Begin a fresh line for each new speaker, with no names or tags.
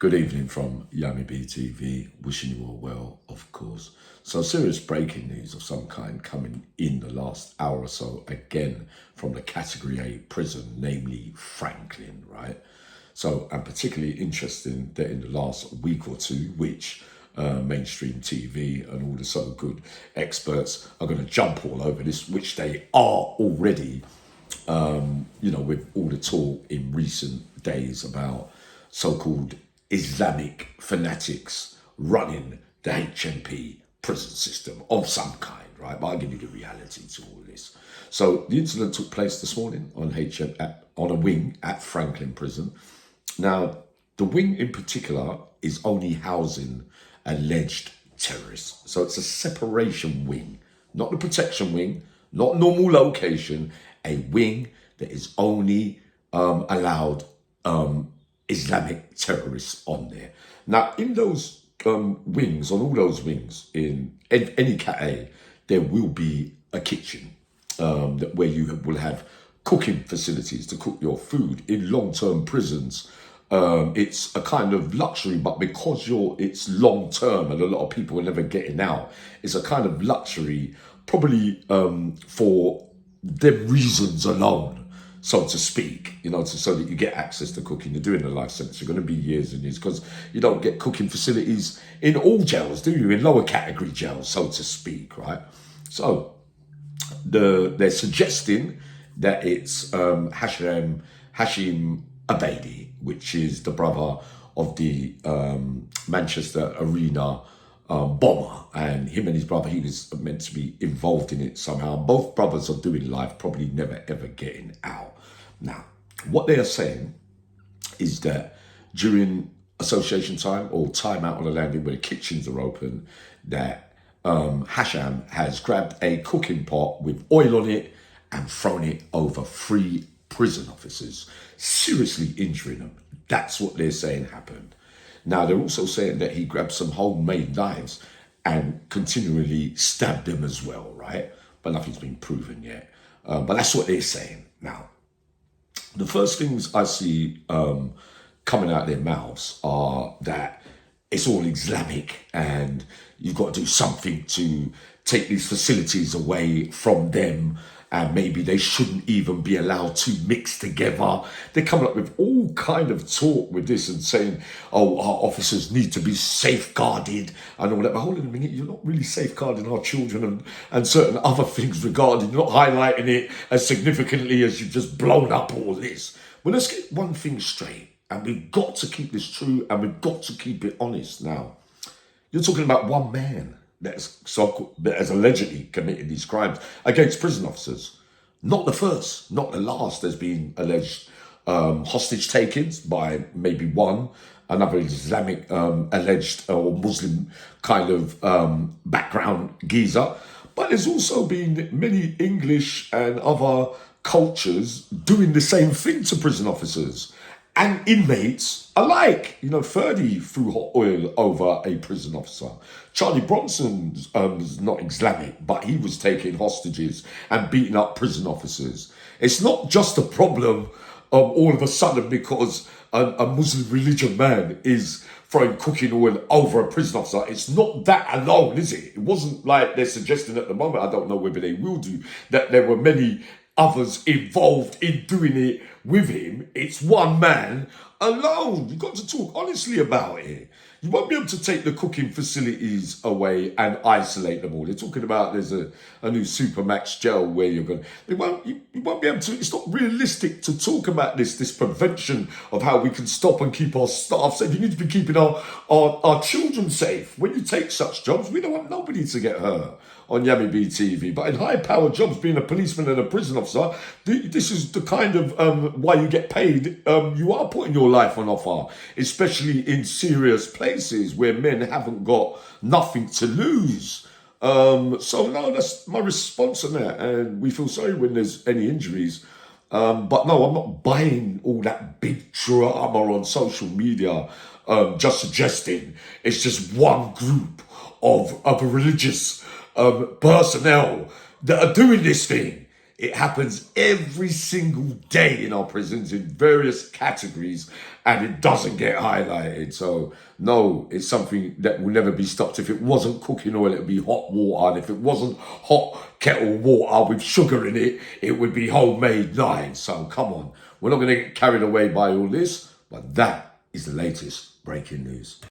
Good evening from Yummy BTV, wishing you all well, of course. So serious breaking news of some kind coming in the last hour or so, again from the Category A prison, namely Franklin, right? So I'm particularly interested that in the last week or two, which mainstream TV and all the so-good experts are going to jump all over this, which they are already, with all the talk in recent days about so-called Islamic fanatics running the HMP prison system of some kind, right? But I'll give you the reality to all this. So the incident took place this morning on on a wing at Franklin Prison. Now, the wing in particular is only housing alleged terrorists. So it's a separation wing, not the protection wing, not normal location, a wing that is only allowed Islamic terrorists on there. Now, in those wings, on all those wings, in any Cat A, there will be a kitchen where you will have cooking facilities to cook your food. In long-term prisons, it's a kind of luxury, but because it's long-term and a lot of people are never getting out, it's a kind of luxury, probably for them reasons alone, so to speak, so that you get access to cooking. You're doing a life sentence, you're going to be years and years, because you don't get cooking facilities in all jails, do you? In lower category jails, so to speak, right? So they're suggesting that it's Hashim Abedi, which is the brother of the Manchester Arena bomber, and him and his brother, he was meant to be involved in it somehow. Both brothers are doing life, probably never ever getting out. Now, what they are saying is that during association time or time out on the landing where the kitchens are open, that Hasham has grabbed a cooking pot with oil on it and thrown it over 3 prison officers, seriously injuring them. That's what they're saying happened. Now, they're also saying that he grabbed some homemade knives and continually stabbed them as well, right? But nothing's been proven yet. But that's what they're saying. Now, the first things I see coming out of their mouths are that it's all Islamic and you've got to do something to take these facilities away from them, and maybe they shouldn't even be allowed to mix together. They're coming up with all kind of talk with this and saying, oh, our officers need to be safeguarded and all that. But hold on a minute, you're not really safeguarding our children and certain other things regarding, you're not highlighting it as significantly as you've just blown up all this. Well, let's get one thing straight, and we've got to keep this true and we've got to keep it honest. Now, you're talking about one man that has allegedly committed these crimes against prison officers. Not the first, not the last. There's been alleged hostage takings by maybe one, another Islamic alleged or Muslim kind of background geezer. But there's also been many English and other cultures doing the same thing to prison officers and inmates alike. 30 threw hot oil over a prison officer. Charlie Bronson's was not Islamic, but he was taking hostages and beating up prison officers. It's not just a problem all of a sudden because a Muslim religion man is throwing cooking oil over a prison officer. It's not that alone, is it? It wasn't like they're suggesting at the moment, I don't know whether they will do, that there were many others involved in doing it with him. It's one man alone. You've got to talk honestly about it. You won't be able to take the cooking facilities away and isolate them all. They're talking about there's a new Supermax jail where you're going. You won't be able to. It's not realistic to talk about this prevention of how we can stop and keep our staff safe. You need to be keeping our children safe. When you take such jobs, we don't want nobody to get hurt on Yummy BTV. But in high-powered jobs, being a policeman and a prison officer, this is the kind of why you get paid. You are putting your life on offer, especially in serious places where men haven't got nothing to lose. So no, that's my response on that. And we feel sorry when there's any injuries. But no, I'm not buying all that big drama on social media, just suggesting it's just one group of a religious personnel that are doing this thing. It happens every single day in our prisons in various categories, and it doesn't get highlighted. So no, it's something that will never be stopped. If it wasn't cooking oil, it would be hot water. And if it wasn't hot kettle water with sugar in it, it would be homemade lime. So come on, we're not going to get carried away by all this, but that is the latest breaking news.